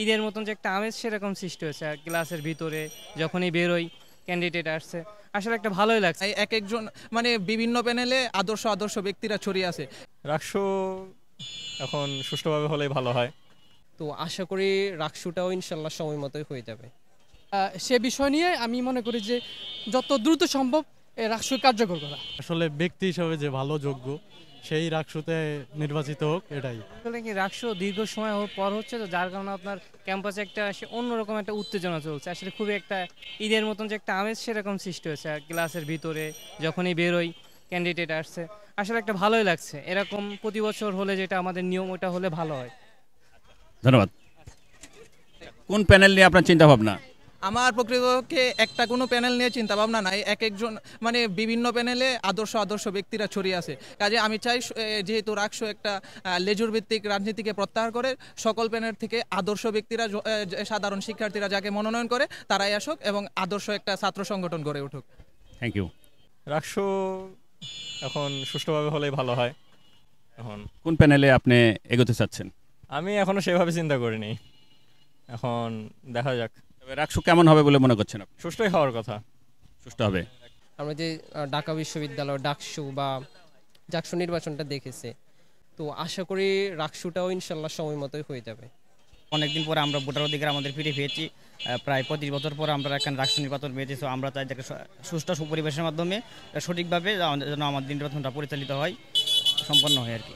ঈদের মতন যে একটা আমেজ সেরকম সৃষ্টি হয়েছে ক্লাসের ভিতরে যখনই বেরোই ক্যান্ডিডেট আসছে, আসলে একটা ভালোই লাগছে। এক একজন মানে বিভিন্ন প্যানেলে আদর্শ আদর্শ ব্যক্তিরা ছড়িয়ে আছে। রাকসু এখন সুষ্ঠুভাবে হলেই ভালো হয়। তো আশা করি রাকসুটাও ইনশাল্লাহ সময় মতোই হয়ে যাবে। সে বিষয় নিয়ে আমি মনে করি যে যত দ্রুত সম্ভব রাকসু কার্যকর করা। আসলে ব্যক্তি হিসাবে যে ভালো যোগ্য সেই রাকসুতে নির্বাচিত হোক, এটাই। আসলে কি রাকসু দীর্ঘ সময় পর হচ্ছে, তো যার কারণে আপনার ক্যাম্পাসে একটা অন্যরকম একটা উত্তেজনা চলছে। আসলে খুবই একটা ঈদের মতন যে একটা আমেজ সেরকম সৃষ্টি হয়েছে ক্লাসের ভিতরে যখনই বেরোই ক্যান্ডিডেট আসছে, আসলে একটা ভালোই লাগছে। এরকম প্রতি বছর হলে যেটা আমাদের নিয়ম, ওটা হলে ভালো হয়। ধন্যবাদ। কোন প্যানেল নিয়ে আপনার চিন্তা ভাবনা? আমার প্রকৃতপক্ষে একটা কোনো প্যানেল নিয়ে চিন্তা ভাবনা নাই, এক একজন মানে বিভিন্ন প্যানেলে আদর্শ আদর্শ ব্যক্তিরা ছড়িয়ে আছে। কাজে আমি চাই যেহেতু রাকসু একটা লেজুর ভিত্তিক রাজনীতিকে প্রত্যাহার করে সকল প্যানেল থেকে আদর্শ ব্যক্তিরা, সাধারণ শিক্ষার্থীরা যাকে মনোনয়ন করে তারাই আসুক এবং আদর্শ একটা ছাত্র সংগঠন গড়ে উঠুক। Thank you. রাকসু এখন সুষ্ঠুভাবে হলেই ভালো হয়। এখন কোন প্যানেলে আপনি এগোতে চাচ্ছেন? আমি এখনো সেভাবে চিন্তা করিনি, এখন দেখা যাক। তবে রাকসু কেমন হবে বলে মনে করছেন আপনি? সুষ্ঠুই হওয়ার কথা। সুষ্ঠু হবে। আমরা যে ঢাকা বিশ্ববিদ্যালয় ডাকসু বা জাকসু নির্বাচনটা দেখেছে, তো আশা করি রাকসুটাও ইনশাল্লাহ সময় মতোই হয়ে যাবে। অনেকদিন পরে আমরা ভোটার অধিকার আমাদের ফিরে পেয়েছি। প্রায় 25 বছর পর আমরা এখানে রাকসু নির্বাচন পেয়েছি। সো আমরা চাই যাকে সুষ্ঠু সুপরিবেশের মাধ্যমে সঠিকভাবে যেন আমাদের নির্বাচনটা পরিচালিত হয়, সম্পন্ন হয় আর কি।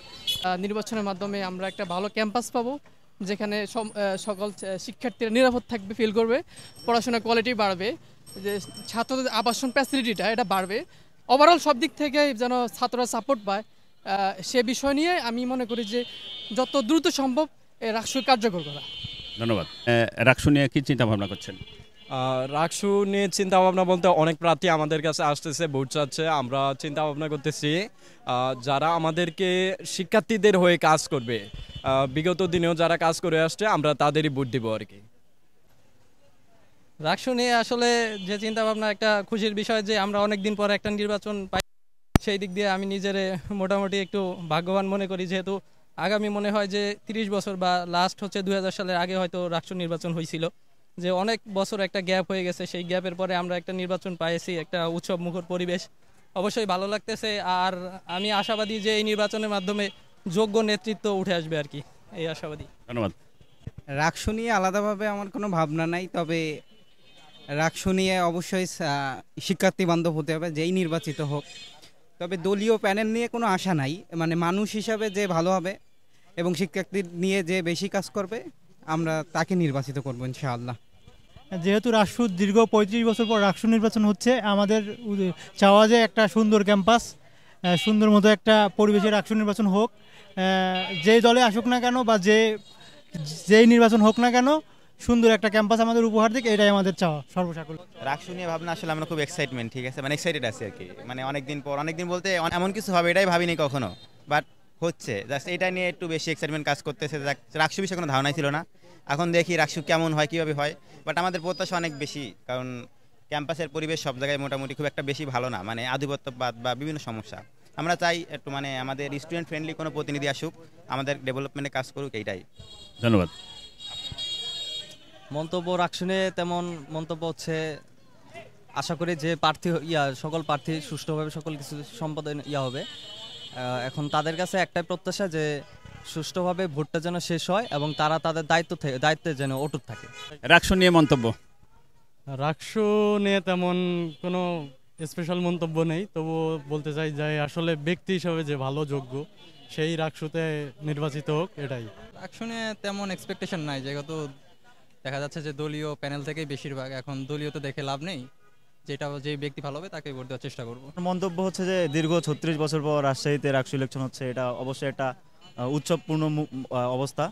নির্বাচনের মাধ্যমে আমরা একটা ভালো ক্যাম্পাস পাবো, যেখানে সকল শিক্ষার্থীরা নিরাপদ থাকবে, ফিল করবে, পড়াশোনার কোয়ালিটি বাড়বে, যে ছাত্রদের আবাসন ফ্যাসিলিটিটা এটা বাড়বে, ওভারঅল সব দিক থেকে যেন ছাত্ররা সাপোর্ট পায়। সে বিষয় নিয়ে আমি মনে করি যে যত দ্রুত সম্ভব রাকসু কার্যকর করা। ধন্যবাদ। রাকসু নিয়ে কি চিন্তা ভাবনা করছেন? রাকসু নিয়ে চিন্তা ভাবনা বলতে অনেক প্রার্থী আমাদের কাছে আসতেছে, ভোট চাচ্ছে। আমরা চিন্তা ভাবনা করতেছি যারা আমাদেরকে শিক্ষার্থীদের হয়ে কাজ করবে, বিগত দিনেও যারা কাজ করে আসছে, আমরা তাদেরই ভোট দিব আর কি। রাকসু নিয়ে আসলে যে চিন্তা ভাবনা, একটা খুশির বিষয় যে আমরা অনেকদিন পর একটা নির্বাচন পাই। সেই দিক দিয়ে আমি নিজের মোটামুটি একটু ভাগ্যবান মনে করি, যেহেতু আগামী মনে হয় যে 30 বছর বা লাস্ট হচ্ছে 2000 সালের আগে হয়তো রাকসু নির্বাচন হয়েছিল, যে অনেক বছর একটা গ্যাপ হয়ে গেছে। সেই গ্যাপের পরে আমরা একটা নির্বাচন পাইছি, একটা উৎসব মুখর পরিবেশ, অবশ্যই ভালো লাগতেছে। আর আমি আশাবাদী যে এই নির্বাচনের মাধ্যমে যোগ্য নেতৃত্ব উঠে আসবে আর কি, এই আশাবাদী। ধন্যবাদ। রাকসু নিয়ে আলাদাভাবে আমার কোনো ভাবনা নাই, তবে রাকসু নিয়ে অবশ্যই শিক্ষার্থী বান্ধব হতে হবে যেই নির্বাচিত হোক। তবে দলীয় প্যানেল নিয়ে কোনো আশা নাই, মানে মানুষ হিসাবে যে ভালো হবে এবং শিক্ষার্থী নিয়ে যে বেশি কাজ করবে আমরা তাকে নির্বাচিত করবো ইনশাআল্লাহ। যেহেতু রাকসু দীর্ঘ 35 বছর পর রাকসু নির্বাচন হচ্ছে, আমাদের চাওয়া যে একটা সুন্দর ক্যাম্পাস, সুন্দর মতো একটা পরিবেশে রাকসু নির্বাচন হোক। যেই দলে আসুক না কেন বা যেই নির্বাচন হোক না কেন, সুন্দর একটা ক্যাম্পাস আমাদের উপহার দিক, এটাই আমাদের চাওয়া সর্বসাকুল। রাকসু নিয়ে ভাবনা আসলে আমরা খুব এক্সাইটমেন্ট, ঠিক আছে, মানে এক্সাইটেড আছি আর কি। মানে অনেকদিন পর, অনেকদিন বলতে এমন কিছু হবে এটাই ভাবিনি কখনো, বাট হচ্ছে। জাস্ট এটা নিয়ে একটু বেশি এক্সাইটমেন্ট কাজ করতেছে। রাকসু বিষয়ে কোনো ধারণাই ছিল না, এখন দেখি রাকসু কেমন হয়, কীভাবে হয়। বাট আমাদের প্রত্যাশা অনেক বেশি, কারণ ক্যাম্পাসের পরিবেশ সব জায়গায় মোটামুটি খুব একটা বেশি ভালো না, মানে আধিপত্যবাদ বা বিভিন্ন সমস্যা। আমরা চাই একটু মানে আমাদের স্টুডেন্ট ফ্রেন্ডলি কোনো প্রতিনিধি আসুক, আমাদের ডেভেলপমেন্টে কাজ করুক, এইটাই। ধন্যবাদ। মন্তব্য রাকসু নিয়ে তেমন মন্তব্য হচ্ছে, আশা করি যে প্রার্থী সকল প্রার্থী সুষ্ঠুভাবে সকল কিছু সম্পাদন হবে। এখন তাদের কাছে একটাই প্রত্যাশা যে সুষ্ঠুভাবে ভোটটা যেন শেষ হয় এবং তারা তাদের দায়িত্বে যেন অটুট থাকে। রাকসু নিয়ে মন্তব্য? রাকসু নিয়ে তেমন কোনো স্পেশাল মন্তব্য নেই, তবু বলতে চাই যে আসলে ব্যক্তি হিসাবে যে ভালো যোগ্য সেই রাকসুতে নির্বাচিত হোক, এটাই। রাকসু নিয়ে তেমন এক্সপেকটেশন নাই, যেহেতু দেখা যাচ্ছে যে দলীয় প্যানেল থেকেই বেশিরভাগ। এখন দলীয় তো দেখে লাভ নেই, যে ব্যক্তি ভালো হবে তাকে ভোট দেওয়ার চেষ্টা করব। মন্তব্য হচ্ছে যে দীর্ঘ 36 বছর পর রাজশাহীতে রাকসু ইলেকশন হচ্ছে, এটা অবশ্যই একটা উৎসবপূর্ণ অবস্থা।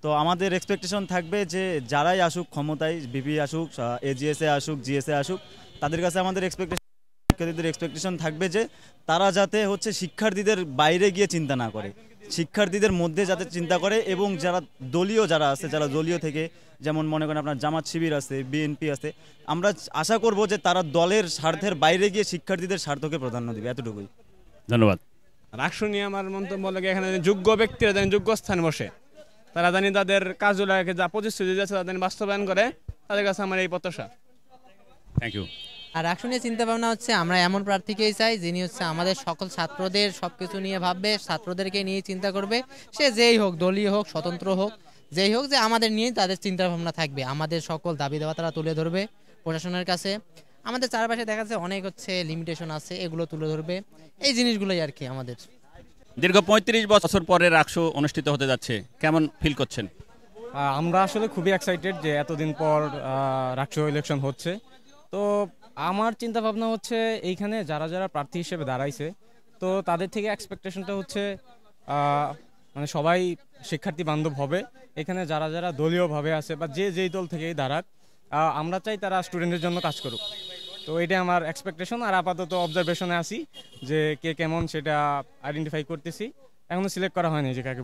তো আমাদের এক্সপেকটেশন থাকবে যে যারাই আসুক ক্ষমতায়, বিপি আসুক, এজিএসএ আসুক, জিএসএ আসুক, তাদের কাছে আমাদের এক্সপেকটেশন থাকবে যে তারা যাতে হচ্ছে শিক্ষার্থীদের বাইরে গিয়ে চিন্তা না করে, শিক্ষার্থীদের মধ্যে যাতে চিন্তা করে, এবং যারা দলীয় যারা আছে, যারা দলীয় থেকে, যেমন মনে করেন আপনার জামাত শিবির আছে, বিএনপি আছে, আমরা আশা করব যে তারা দলের স্বার্থের বাইরে গিয়ে শিক্ষার্থীদের স্বার্থকে প্রাধান্য দিবে, এতটুকুই। ধন্যবাদ। রাকসু নিয়ে আমার মন্তব্য লাগে এখানে যোগ্য ব্যক্তিরা যেন যোগ্য স্থানে বসে, তারা জানি তাদের কাজগুলোকে যা প্রতিশ্রুতি দিয়েছে তাদের বাস্তবায়ন করে, তাদের কাছে আমার এই প্রত্যাশা। Thank you. আর রাকসু নিয়ে চিন্তা ভাবনা হচ্ছে আমরা এমন প্রার্থীকেই চাই যিনি হচ্ছে আমাদের সকল ছাত্রদের সবকিছু নিয়ে ভাববে, ছাত্রদেরকে নিয়ে চিন্তা করবে, সে যেই হোক, দলীয় হোক, স্বতন্ত্র হোক, যেই হোক, যে আমাদের নিয়েই তাদের চিন্তা ভাবনা থাকবে, আমাদের সকল দাবি দেওয়া তারা তুলে ধরবে প্রশাসনের কাছে। আমাদের চারপাশে দেখা যাচ্ছে অনেক হচ্ছে লিমিটেশন আছে, এগুলো তুলে ধরবে, এই জিনিসগুলোই আর কি আমাদের। দীর্ঘ 35 বছর পরে রাকসু অনুষ্ঠিত হতে যাচ্ছে, কেমন ফিল করছেন? আমরা আসলে খুবই এক্সাইটেড যে এতদিন পর রাকসু ইলেকশন হচ্ছে। তো আমার চিন্তা ভাবনা হচ্ছে এইখানে যারা যারা প্রার্থী হিসেবে দাঁড়াইছে, তো তাদের থেকে এক্সপেকটেশনটা হচ্ছে মানে সবাই শিক্ষার্থী বান্ধব হবে। এখানে যারা যারা দলীয়ভাবে আছে বা যে যেই দল থেকেই দাঁড়াক, আমরা চাই তারা স্টুডেন্টের জন্য কাজ করুক। তো এটাই আমার এক্সপেকটেশন। আর আপাতত অবজারভেশনে আছি যে কে কেমন সেটা আইডেন্টিফাই করতেছি, এখনো সিলেক্ট করা হয়নি যে কাকে